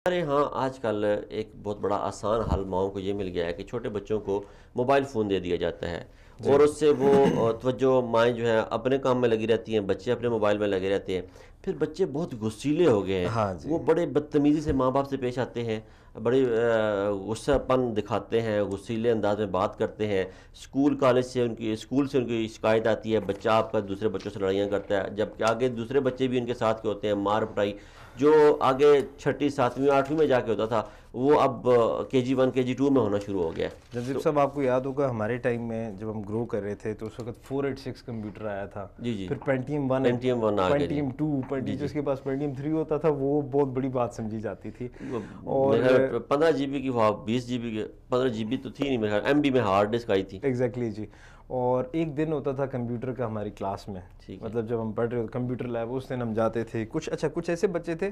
ہمارے ہاں آج کل ایک بہت بڑا آسان حل ماؤں کو یہ مل گیا ہے کہ چھوٹے بچوں کو موبائل فون دے دیا جاتا ہے، جی اور اس سے وہ توجہ مائیں جو ہیں اپنے کام میں لگی رہتی ہیں، بچے اپنے موبائل میں لگے رہتے ہیں۔ پھر بچے بہت غصیلے ہو گئے ہیں، ہاں جی وہ بڑے بدتمیزی سے ماں باپ سے پیش آتے ہیں، بڑے غصہ پن دکھاتے ہیں، غصیلے انداز میں بات کرتے ہیں۔ اسکول سے ان کی شکایت آتی ہے، بچہ آپ کا دوسرے بچوں سے لڑائیاں کرتا ہے، جبکہ آگے دوسرے بچے بھی ان کے ساتھ کے ہوتے ہیں، مار پٹائی جو آگے چھٹی ساتویں آٹھویں میں جا کے ہوتا تھا وہ اب KG 1 KG 2 میں ہونا شروع ہو گیا ہے۔ جنزیب تو صاحب، آپ کو یاد ہوگا ہمارے ٹائم میں جب ہم گرو کر رہے تھے تو اس وقت 486 کمپیوٹر آیا تھا، جی جی، پھر پینٹیم 1، پینٹیم 1 آ گیا جی، پینٹیم 2، جی جس جی، کے پاس پینٹیم 3 ہوتا تھا وہ بہت بڑی بات سمجھی جاتی تھی۔ میرے اور خیال 15 GB کی، 20 GB کی، 15 GB تو تھی نہیں، میرے خیال MB میں ہارڈ ڈسک آئی تھی۔ ایگزیکٹلی جی، اور ایک دن ہوتا تھا کمپیوٹر کا ہماری کلاس میں، ٹھیک ہے، مطلب جب ہم پڑھ رہے کمپیوٹر لیب، اس دن ہم جاتے تھے، کچھ ایسے بچے تھے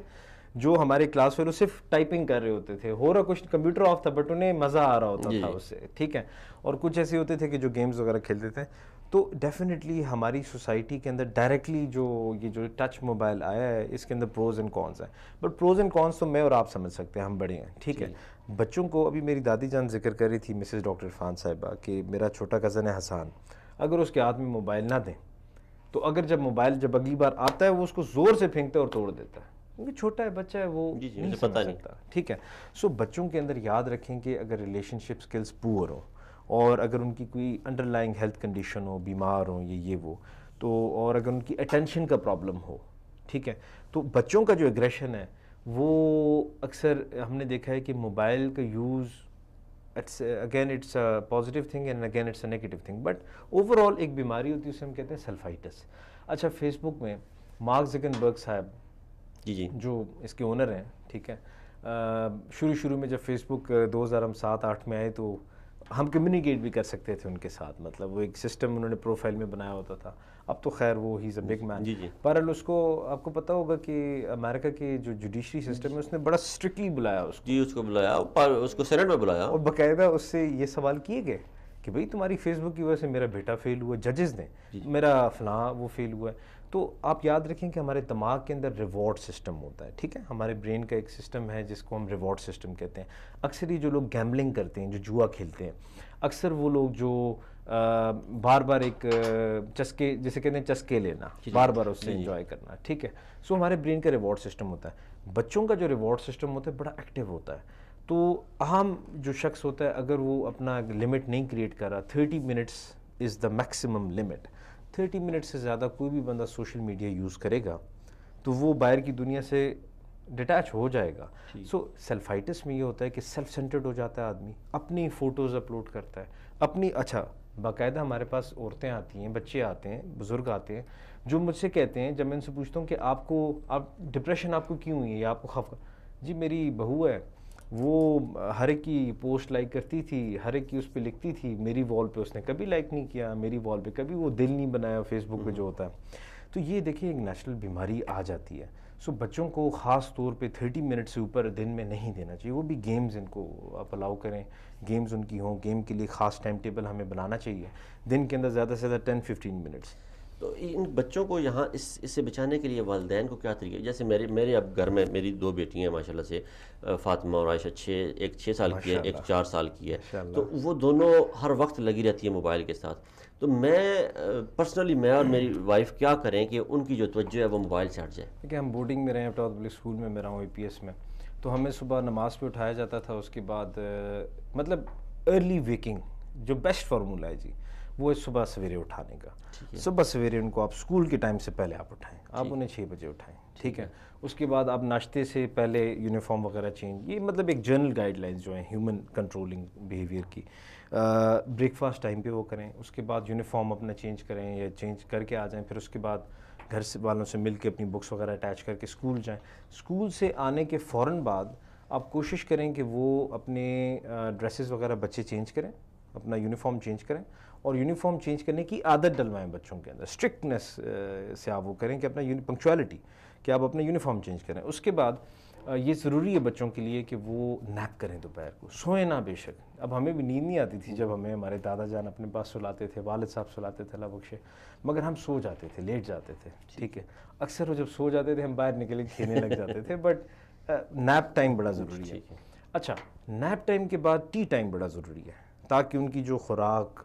جو ہمارے کلاس فیلو صرف ٹائپنگ کر رہے ہوتے تھے، ہو رہا کچھ کمپیوٹر آف تھا بٹ انہیں مزہ آ رہا ہوتا جی تھا جی، اس سے، ٹھیک ہے، اور کچھ ایسے ہوتے تھے کہ جو گیمز وغیرہ کھیلتے تھے۔ تو ڈیفینیٹلی ہماری سوسائٹی کے اندر ڈائریکٹلی یہ جو ٹچ موبائل آیا ہے اس کے اندر پروز اینڈ کونس ہیں، بٹ پروز اینڈ کونس تو میں اور آپ سمجھ سکتے ہیں، ہم بڑے ہیں، ٹھیک ہے۔ جی بچوں کو ابھی میری دادی جان ذکر کر رہی تھی، مسز ڈاکٹر عرفان صاحبہ، کہ میرا چھوٹا کزن ہے حسان، اگر اس کے ہاتھ میں موبائل نہ دیں تو اگر جب موبائل جب اگلی بار آتا ہے وہ اس کو زور سے پھینکتا ہے اور توڑ دیتا ہے، کیونکہ چھوٹا ہے، بچہ ہے، وہ جی جی، نہیں اسے پتہ سمجھ نہیں۔ سکتا، ٹھیک ہے۔ سو بچوں کے اندر یاد رکھیں کہ اگر ریلیشن شپ سکلز پور ہوں، اور اگر ان کی کوئی انڈر لائنگ ہیلتھ کنڈیشن ہو، بیمار ہوں یہ وہ، تو اور اگر ان کی اٹینشن کا پرابلم ہو، ٹھیک ہے، تو بچوں کا جو ایگریشن ہے وہ اکثر ہم نے دیکھا ہے کہ موبائل کا use again it's a positive thing and again it's a negative thing, but overall ایک بیماری ہوتی ہے، اسے ہم کہتے ہیں سیلفائٹس۔ اچھا، فیس بک میں مارک زکربرگ صاحب جی جی جو اس کے اونر ہیں، ٹھیک ہے، شروع میں جب فیس بک 2007-8 میں آئے تو ہم کمیونیکیٹ بھی کر سکتے تھے ان کے ساتھ، مطلب وہ ایک سسٹم انہوں نے پروفائل میں بنایا ہوتا تھا، اب تو خیر وہ ہی از اے بگ مین۔ جی جی بہرحال اس کو آپ کو پتہ ہوگا کہ امریکہ کے جو جوڈیشری سسٹم ہے اس نے بڑا اسٹرکٹلی بلایا اس کو، جی، اس کو بلایا، اس کو سینٹ میں بلایا۔ اور باقاعدہ اس سے یہ سوال کیے گئے کہ بھئی تمہاری فیس بک کی وجہ سے میرا بیٹا فیل ہوا، ججز نے، جی میرا فلاں وہ فیل ہوا ہے۔ تو آپ یاد رکھیں کہ ہمارے دماغ کے اندر ریوارڈ سسٹم ہوتا ہے، ٹھیک ہے، ہمارے برین کا ایک سسٹم ہے جس کو ہم ریوارڈ سسٹم کہتے ہیں۔ اکثر یہ جو لوگ گیمبلنگ کرتے ہیں، جو جوا کھیلتے ہیں، اکثر وہ لوگ جو بار بار ایک چسکے، جسے کہتے ہیں چسکے لینا، جی بار بار اس سے جی جی، انجوائے کرنا، ٹھیک ہے، سو ہمارے برین کا ریوارڈ سسٹم ہوتا ہے۔ بچوں کا جو ریوارڈ سسٹم ہوتا ہے بڑا ایکٹیو ہوتا ہے، تو عام جو شخص ہوتا ہے اگر وہ اپنا لمٹ نہیں کریٹ کر رہا، 30 minutes is the maximum limit, 30 minute سے زیادہ کوئی بھی بندہ سوشل میڈیا یوز کرے گا تو وہ باہر کی دنیا سے ڈٹیچ ہو جائے گا۔ سو سیلفائٹس میں یہ ہوتا ہے کہ سیلف سینٹرڈ ہو جاتا ہے آدمی، اپنی فوٹوز اپلوڈ کرتا ہے، اچھا باقاعدہ ہمارے پاس عورتیں آتی ہیں، بچے آتے ہیں، بزرگ آتے ہیں جو مجھ سے کہتے ہیں، جب میں ان سے پوچھتا ہوں کہ آپ ڈپریشن آپ کو کیوں ہوئی ہے یا آپ کو جی میری بہو ہے، وہ ہر ایک کی پوسٹ لائک کرتی تھی، ہر ایک کی اس پہ لکھتی تھی، میری وال پہ اس نے کبھی لائک نہیں کیا، میری وال پہ کبھی وہ دل نہیں بنایا، فیس بک پہ جو ہوتا ہے۔ تو یہ دیکھیں ایک نیشنل بیماری آ جاتی ہے۔ سو بچوں کو خاص طور پہ 30 منٹ سے اوپر دن میں نہیں دینا چاہیے، وہ بھی گیمز ان کو آپ الاؤ کریں، گیمز ان کی ہوں، گیم کے لیے خاص ٹائم ٹیبل ہمیں بنانا چاہیے، دن کے اندر زیادہ سے زیادہ 10-15 منٹس۔ تو ان بچوں کو یہاں اس سے بچانے کے لیے والدین کو کیا طریقے، جیسے میرے اب گھر میں میری 2 بیٹی ہیں ماشاءاللہ سے، فاطمہ اور عائشہ، ایک 6 سال کی ہے، ماشاء ایک اللہ 4 سال کی ہے، ماشاء تو اللہ۔ وہ دونوں ہر وقت لگی رہتی ہے موبائل کے ساتھ۔ تو میں پرسنلی میں اور میری وائف کیا کریں کہ ان کی جو توجہ ہے وہ موبائل سے ہٹ جائے؟ دیکھیں ہم بورڈنگ میں رہے ہیں، ٹاپ پبلک اسکول میں رہا ہوں APS میں، تو ہمیں صبح نماز پہ اٹھایا جاتا تھا، اس کے بعد مطلب ارلی ویکنگ جو بیسٹ فارمولہ ہے جی وہ ہے صبح سویرے اٹھانے کا۔ ٹھیک ہے، صبح سویرے ان کو آپ اسکول کے ٹائم سے پہلے آپ اٹھائیں، آپ ٹھیک، انہیں 6 بجے اٹھائیں، ٹھیک ہے، اس کے بعد آپ ناشتے سے پہلے یونیفارم وغیرہ چینج، یہ مطلب ایک جنرل گائیڈ لائنز جو ہیں ہیومن کنٹرولنگ بیہیویئر کی، بریک فاسٹ ٹائم پہ وہ کریں، اس کے بعد یونیفارم اپنا چینج کریں یا چینج کر کے آ جائیں، پھر اس کے بعد گھر سے والوں سے مل کے اپنی بکس وغیرہ اٹیچ کر کے اسکول جائیں۔ اسکول سے آنے کے فوراً بعد آپ کوشش کریں کہ وہ اپنے ڈریسز وغیرہ بچے چینج کریں، اپنا یونیفارم چینج کریں، اور یونیفارم چینج کرنے کی عادت ڈلوائیں بچوں کے اندر، اسٹرکٹنس سے آپ وہ کریں کہ اپنا پنکچوالٹی کہ آپ اپنا یونیفارم چینج کریں۔ اس کے بعد یہ ضروری ہے بچوں کے لیے کہ وہ نیپ کریں، دوپہر کو سوئیں نہ بے شک۔ اب ہمیں بھی نیند نہیں آتی تھی جب ہمیں ہمارے دادا جان اپنے پاس سلاتے تھے، والد صاحب سلاتے تھے اللہ بخشے، مگر ہم سو جاتے تھے، لیٹ جاتے تھے، ٹھیک ہے، اکثر وہ جب سو جاتے تھے ہم باہر نکل کے کھیلنے لگ جاتے تھے، بٹ نیپ ٹائم بڑا ضروری ہے. اچھا نیپ ٹائم کے بعد ٹی ٹائم بڑا ضروری ہے تاکہ ان کی جو خوراک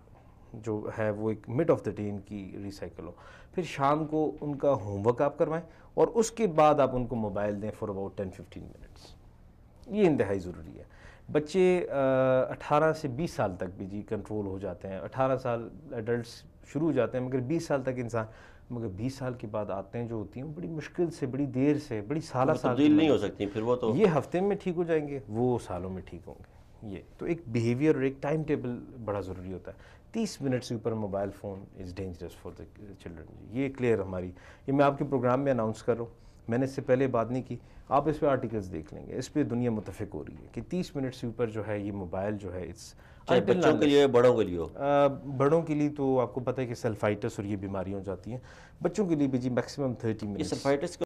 جو ہے وہ ایک مڈ آف دا ڈے ان کی ریسائیکل ہو. پھر شام کو ان کا ہوم ورک آپ کروائیں اور اس کے بعد آپ ان کو موبائل دیں فار اباؤٹ 10-15 منٹس. یہ انتہائی ضروری ہے. بچے 18 سے 20 سال تک بھی جی کنٹرول ہو جاتے ہیں. 18 سال ایڈلٹس شروع ہو جاتے ہیں مگر 20 سال تک انسان، مگر 20 سال کے بعد عادتیں جو ہوتی ہیں بڑی مشکل سے، بڑی دیر سے، بڑی سالہ سال تبدیل نہیں ہو سکتی پھر وہ تو. یہ ہفتے میں ٹھیک ہو جائیں گے، وہ سالوں میں ٹھیک ہوں گے. یہ تو ایک بیہیویئر اور ایک ٹائم ٹیبل بڑا ضروری ہوتا ہے. 30 منٹ سے اوپر mobile phone is dangerous for the children. یہ کلیئر ہماری، یہ میں آپ کے پروگرام میں اناؤنس کر رہا ہوں. میں نے اس سے پہلے بات نہیں کی، آپ اس پہ آرٹیکلز دیکھ لیں گے، اس پہ دنیا متفق ہو رہی ہے کہ 30 منٹ سے اوپر جو ہے یہ موبائل جو ہے چاہے بچوں کے لیے بڑوں کے لیے ہو. بڑوں کے لیے تو آپ کو پتہ ہے کہ سیلفائٹس اور یہ بیماریاں ہو جاتی ہیں. بچوں کے لیے بھی جی میکسیمم 30 منٹس. یہ سلفائٹس